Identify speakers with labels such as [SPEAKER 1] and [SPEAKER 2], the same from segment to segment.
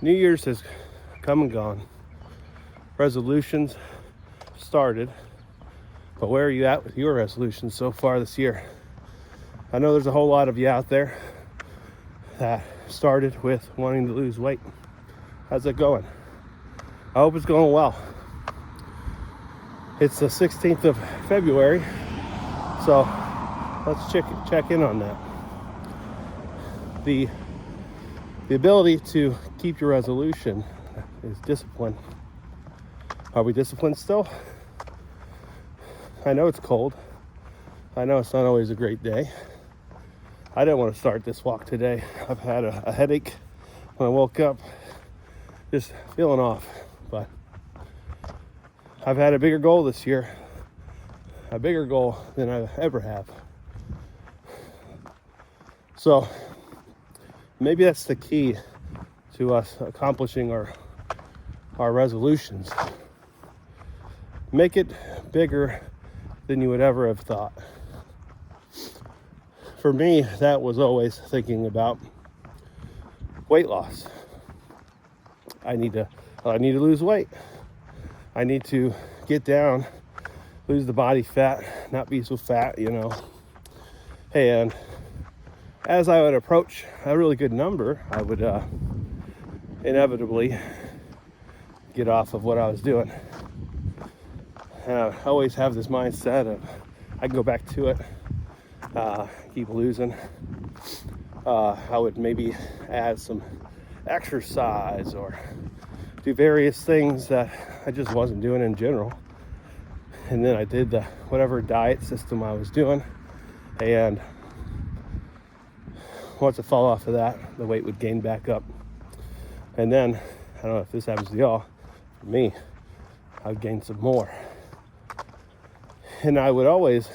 [SPEAKER 1] New Year's has come and gone. Resolutions started. But where are you at with your resolutions so far this year? I know there's a whole lot of you out there that started with wanting to lose weight. How's it going? I hope it's going well. It's the 16th of February, so let's check in on that. The ability to keep your resolution is discipline. Are we disciplined still? I know it's cold. I know it's not always a great day. I didn't want to start this walk today. I've had a headache when I woke up, just feeling off. But I've had a bigger goal this year, a bigger goal than I ever have. So maybe that's the key to us accomplishing our resolutions. Make it bigger than you would ever have thought. For me, that was always thinking about weight loss. I need to lose weight. I need to get down, lose the body fat, not be so fat, And as I would approach a really good number, I would inevitably get off of what I was doing. And I always have this mindset of I can go back to it, keep losing. I would maybe add some exercise or do various things that I just wasn't doing in general. And then I did whatever diet system I was doing, and once I fall off of that, the weight would gain back up. And then, I don't know if this happens to y'all, for me, I would gain some more. And I would always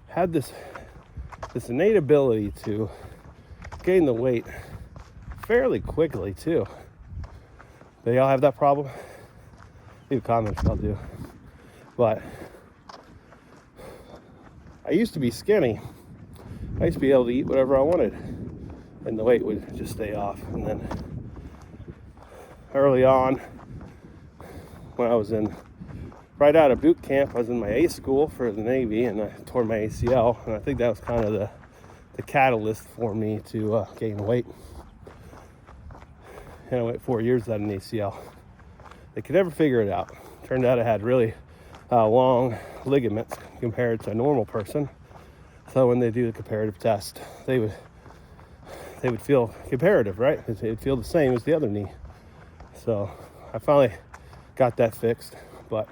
[SPEAKER 1] have this innate ability to gain the weight fairly quickly too. Do y'all have that problem? Leave a comment if y'all do. But I used to be skinny. I used to be able to eat whatever I wanted, and the weight would just stay off. And then early on, when I was right out of boot camp, I was in my A school for the Navy, and I tore my ACL, and I think that was kind of the catalyst for me to gain weight. And I went 4 years without an ACL. They could never figure it out. Turned out I had really long ligaments compared to a normal person. So when they do the comparative test, they would feel comparative, right? It'd feel the same as the other knee. So I finally got that fixed, but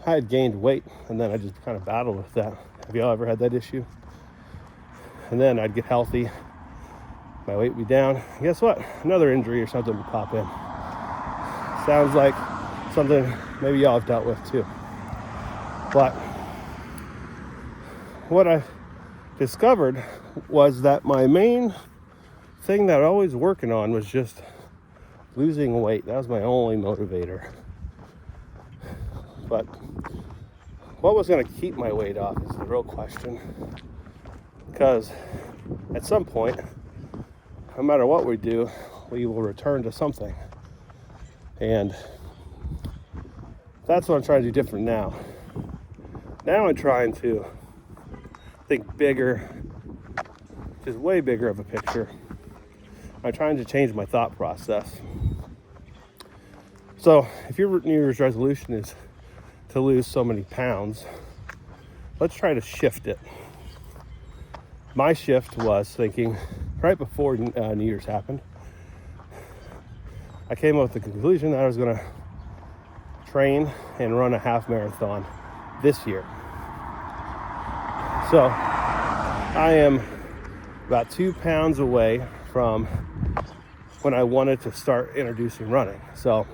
[SPEAKER 1] I had gained weight, and then I just kind of battled with that. Have y'all ever had that issue? And then I'd get healthy, my weight would be down. And guess what? Another injury or something would pop in. Sounds like something maybe y'all have dealt with too. But what I discovered was that my main thing that I was always working on was just losing weight. That was my only motivator. But what was going to keep my weight off is the real question. Because at some point, no matter what we do, we will return to something. And that's what I'm trying to do different now. Now I'm trying to think bigger, just way bigger of a picture. I'm trying to change my thought process. So if your New Year's resolution is to lose so many pounds, let's try to shift it. My shift was thinking right before New Year's happened, I came up with the conclusion that I was going to train and run a half marathon this year. So I am about 2 pounds away from when I wanted to start introducing running. So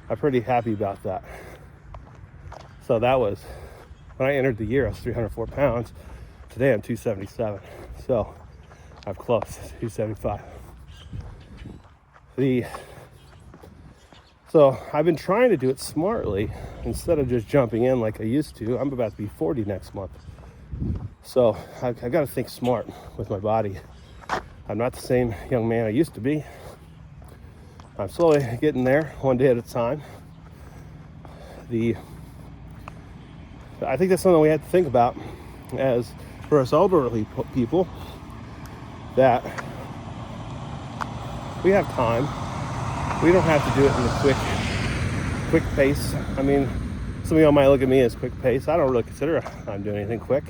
[SPEAKER 1] I'm pretty happy about that. So that was, when I entered the year, I was 304 pounds. Today I'm 277. So I'm close to 275. So I've been trying to do it smartly instead of just jumping in like I used to. I'm about to be 40 next month. So I got to think smart with my body. I'm not the same young man I used to be. I'm slowly getting there, one day at a time. I think that's something we have to think about as for us elderly people, that we have time. We don't have to do it in a quick pace. I mean, some of y'all might look at me as quick pace. I don't really consider I'm doing anything quick.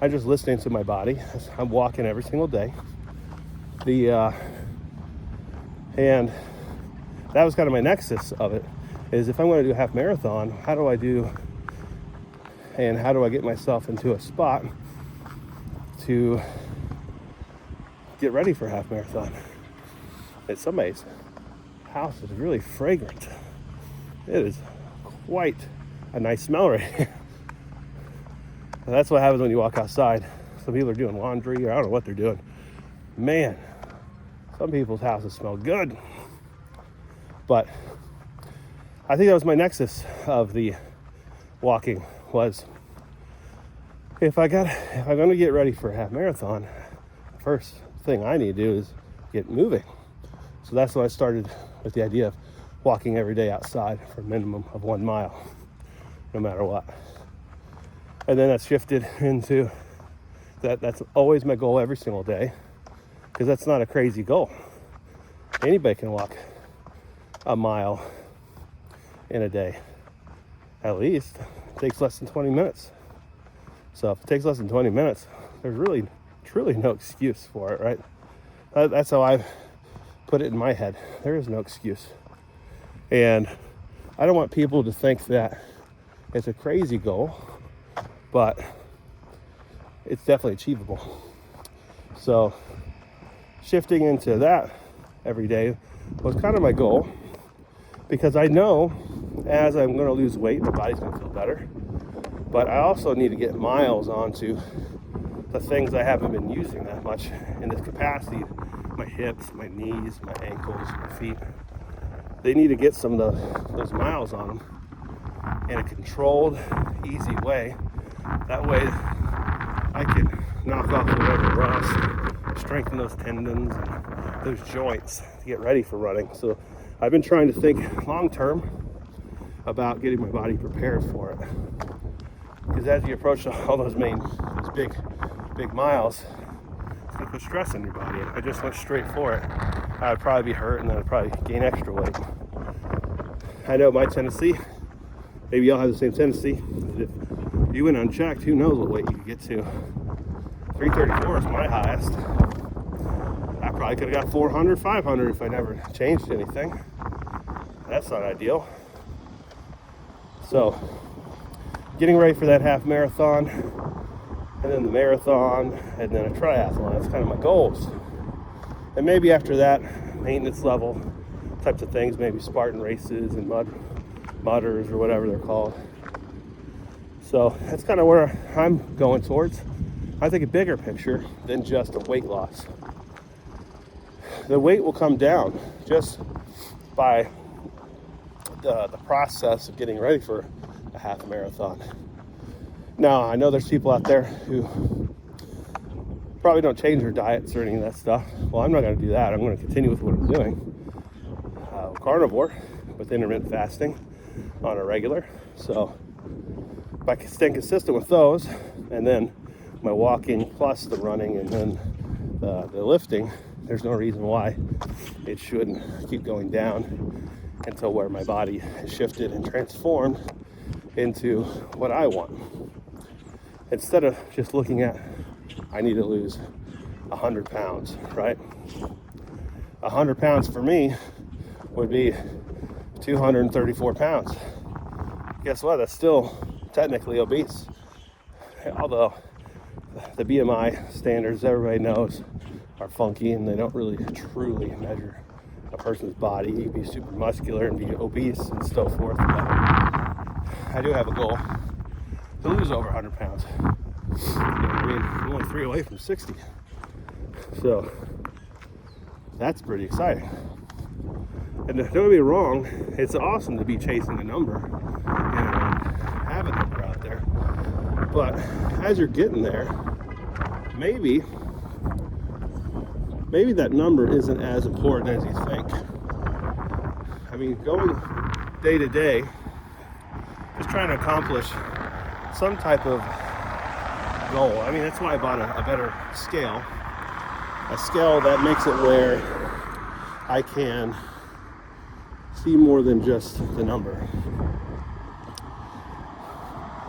[SPEAKER 1] I'm just listening to my body. I'm walking every single day. And that was kind of my nexus of it, is if I'm going to do a half marathon, how do I get myself into a spot to get ready for a half marathon? It's amazing. The house is really fragrant. It is quite a nice smell right here. And that's what happens when you walk outside. Some people are doing laundry, or I don't know what they're doing. Man, some people's houses smell good. But I think that was my nexus of the walking, was if I'm going to get ready for a half marathon, the first thing I need to do is get moving. So that's when I started with the idea of walking every day outside for a minimum of 1 mile, no matter what. And then that's shifted into that's always my goal every single day, because that's not a crazy goal. Anybody can walk a mile in a day. At least it takes less than 20 minutes. So if it takes less than 20 minutes, there's really, truly no excuse for it, right? That's how I've put it in my head. There is no excuse. And I don't want people to think that it's a crazy goal, but it's definitely achievable. So shifting into that every day was kind of my goal, because I know as I'm going to lose weight, my body's going to feel better. But I also need to get miles onto the things I haven't been using that much in this capacity. My hips, my knees, my ankles, my feet. They need to get some of those miles on them in a controlled, easy way. That way I can knock off whatever rust, strengthen those tendons and those joints to get ready for running. So I've been trying to think long term about getting my body prepared for it. Because as you approach all those big miles, it's going to put stress on your body. If I just went straight for it, I would probably be hurt, and then I'd probably gain extra weight. I know my tendency, maybe y'all have the same tendency, if you went unchecked, who knows what weight you could get to. 334 is my highest. I probably could have got 400, 500 if I never changed anything. That's not ideal. So, getting ready for that half marathon, and then the marathon, and then a triathlon. That's kind of my goals. And maybe after that, maintenance level types of things, maybe Spartan races and mudders or whatever they're called. So that's kind of where I'm going towards. I think a bigger picture than just a weight loss. The weight will come down just by the process of getting ready for a half marathon. Now, I know there's people out there who probably don't change their diets or any of that stuff. Well, I'm not going to do that. I'm going to continue with what I'm doing. Carnivore with intermittent fasting on a regular. So if I can stay consistent with those, and then my walking plus the running and then the lifting, there's no reason why it shouldn't keep going down until where my body has shifted and transformed into what I want. Instead of just looking at, I need to lose 100 pounds, right? 100 pounds for me would be 234 pounds. Guess what? That's still technically obese. Although the BMI standards everybody knows are funky, and they don't really truly measure a person's body. You can be super muscular and be obese and so forth. But I do have a goal to lose over 100 pounds. I mean, I'm only 3 away from 60. So that's pretty exciting. And don't get me wrong, it's awesome to be chasing a number and have a number out there. But as you're getting there, maybe that number isn't as important as you think. mean, going day to day, just trying to accomplish some type of goal. I mean, that's why I bought a better scale. A scale that makes it where I can see more than just the number.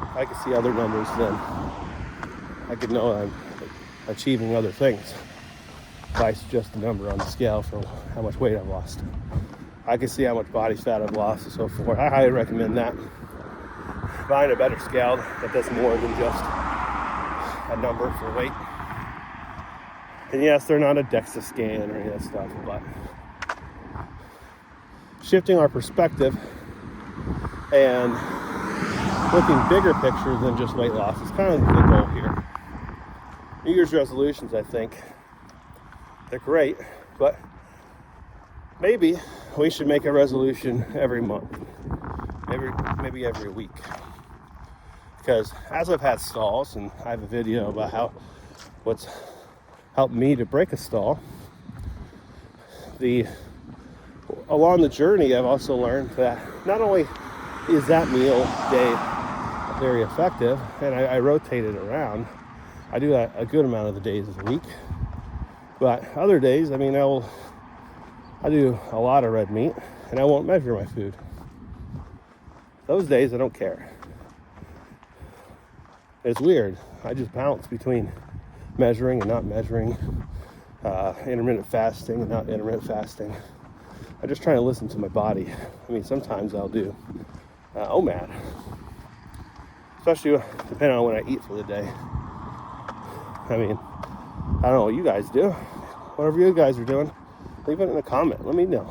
[SPEAKER 1] If I can see other numbers, then I could know I'm achieving other things by just the number on the scale for how much weight I've lost. I can see how much body fat I've lost and so forth. I highly recommend that. Buying a better scale that does more than just a number for weight. And yes, they're not a DEXA scan or any of that stuff, but shifting our perspective and looking bigger picture than just weight loss is kind of the goal here. New Year's resolutions, I think, they're great, but maybe we should make a resolution every month, maybe every week. Because as I've had stalls, and I have a video about what's helped me to break a stall, along the journey, I've also learned that not only is that meal day very effective, and I rotate it around. I do that a good amount of the days of the week. But other days, I mean, I do a lot of red meat, and I won't measure my food. Those days, I don't care. It's weird. I just bounce between measuring and not measuring, intermittent fasting and not intermittent fasting. I'm just trying to listen to my body. I mean, sometimes I'll do OMAD, especially depending on when I eat for the day. I mean, I don't know what you guys do. Whatever you guys are doing, leave it in a comment. Let me know.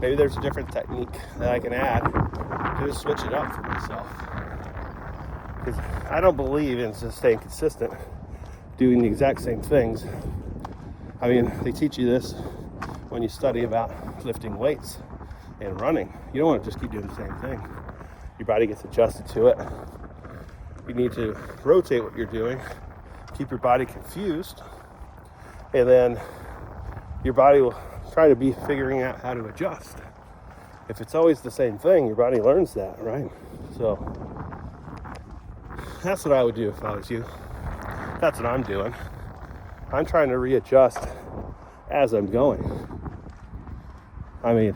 [SPEAKER 1] Maybe there's a different technique that I can add to just switch it up for myself. Because I don't believe in just staying consistent, doing the exact same things. I mean, they teach you this when you study about lifting weights and running. You don't want to just keep doing the same thing. Your body gets adjusted to it. You need to rotate what you're doing, keep your body confused, and then your body will try to be figuring out how to adjust. If it's always the same thing, your body learns that, right? So that's what I would do if I was you. That's what I'm doing. I'm trying to readjust as I'm going. I mean,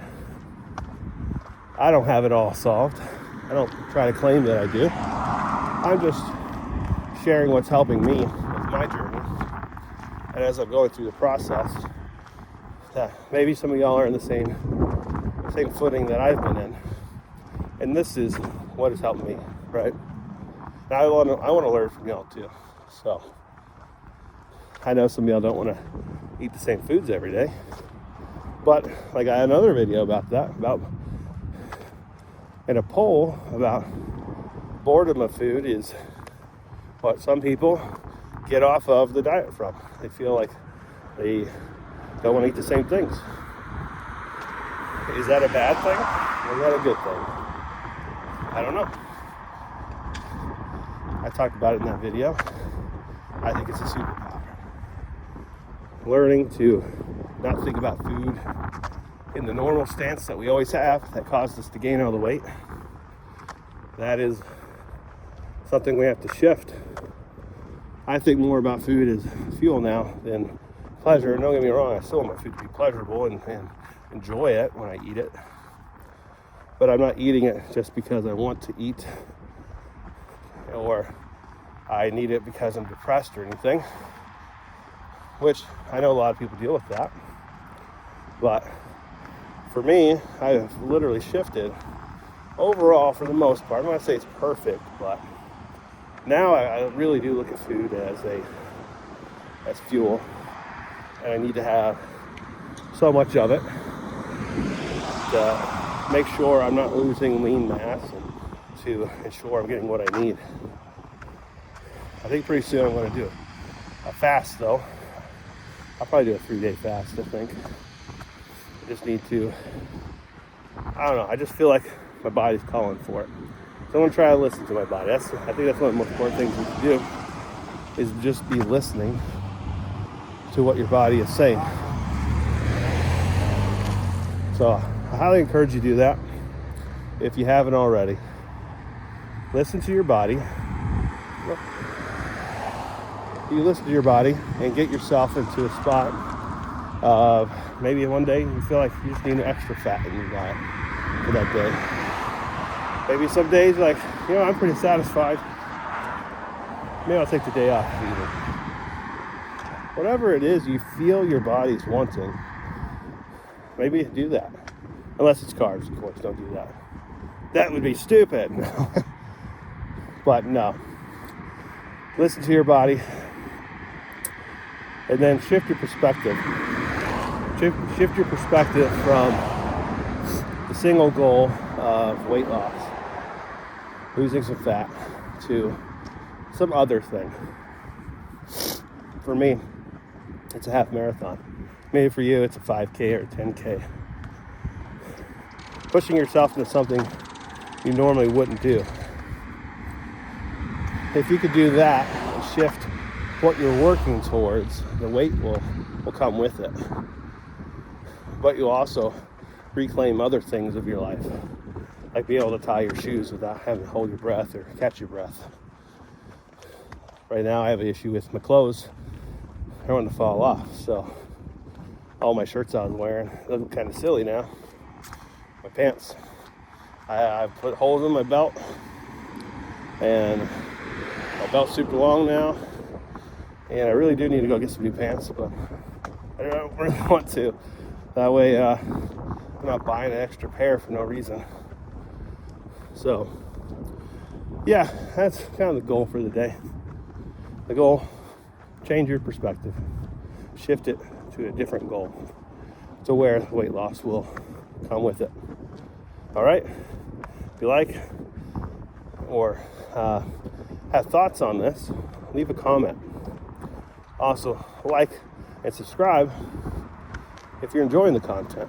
[SPEAKER 1] I don't have it all solved. I don't try to claim that I do. I'm just sharing what's helping me with my journey. And as I'm going through the process, that maybe some of y'all are in the same footing that I've been in. And this is what has helped me, right? And I want to learn from y'all too. So I know some of y'all don't want to eat the same foods every day. But like I had another video about that, in a poll about boredom of food is what some people get off of the diet from. They feel like they don't want to eat the same things. Is that a bad thing? Or is that a good thing? I don't know. I talked about it in that video. I think it's a superpower. Learning to not think about food in the normal stance that we always have that caused us to gain all the weight. That is something we have to shift. I think more about food as fuel now than pleasure. Don't get me wrong, I still want my food to be pleasurable and enjoy it when I eat it. But I'm not eating it just because I want to eat or I need it because I'm depressed or anything, which I know a lot of people deal with that. But for me, I've literally shifted overall for the most part. I'm not going to say it's perfect, but now I really do look at food as fuel, and I need to have so much of it to make sure I'm not losing lean mass and to ensure I'm getting what I need. I think pretty soon I'm going to do a fast though. I'll probably do a 3-day fast, I think. I just need to, I don't know, I just feel like my body's calling for it. So I'm going to try to listen to my body. I think that's one of the most important things we can do, is just be listening to what your body is saying. So I highly encourage you to do that if you haven't already. Listen to your body. You listen to your body and get yourself into a spot of maybe one day you feel like you just need extra fat in your diet for that day. Maybe some days like, I'm pretty satisfied. Maybe I'll take the day off eating. Whatever it is you feel your body's wanting, maybe do that. Unless it's carbs, of course, don't do that. That would be stupid. But no. Listen to your body. And then shift your perspective. Shift your perspective from the single goal of weight loss, losing some fat, to some other thing. For me, it's a half marathon. Maybe for you, it's a 5K or a 10K. Pushing yourself into something you normally wouldn't do. If you could do that and shift what you're working towards, the weight will come with it. But you'll also reclaim other things of your life, like be able to tie your shoes without having to hold your breath or catch your breath. Right now I have an issue with my clothes. I want to fall off, so all my shirts I was wearing look kind of silly now. My pants, I've put holes in my belt, and my belt's super long now, and I really do need to go get some new pants, but I don't really want to. That way I'm not buying an extra pair for no reason. So yeah, that's kind of the goal for the day. The goal, change your perspective, shift it to a different goal to where the weight loss will come with it. All right, if you like or have thoughts on this, leave a comment. Also, like and subscribe if you're enjoying the content.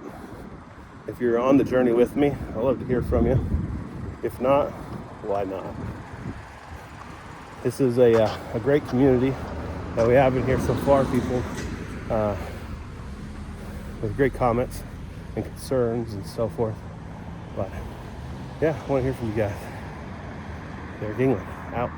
[SPEAKER 1] If you're on the journey with me, I'd love to hear from you. If not, why not? This is a great community that we have in here so far, people with great comments and concerns and so forth. But yeah, I want to hear from you guys. Derek England, out.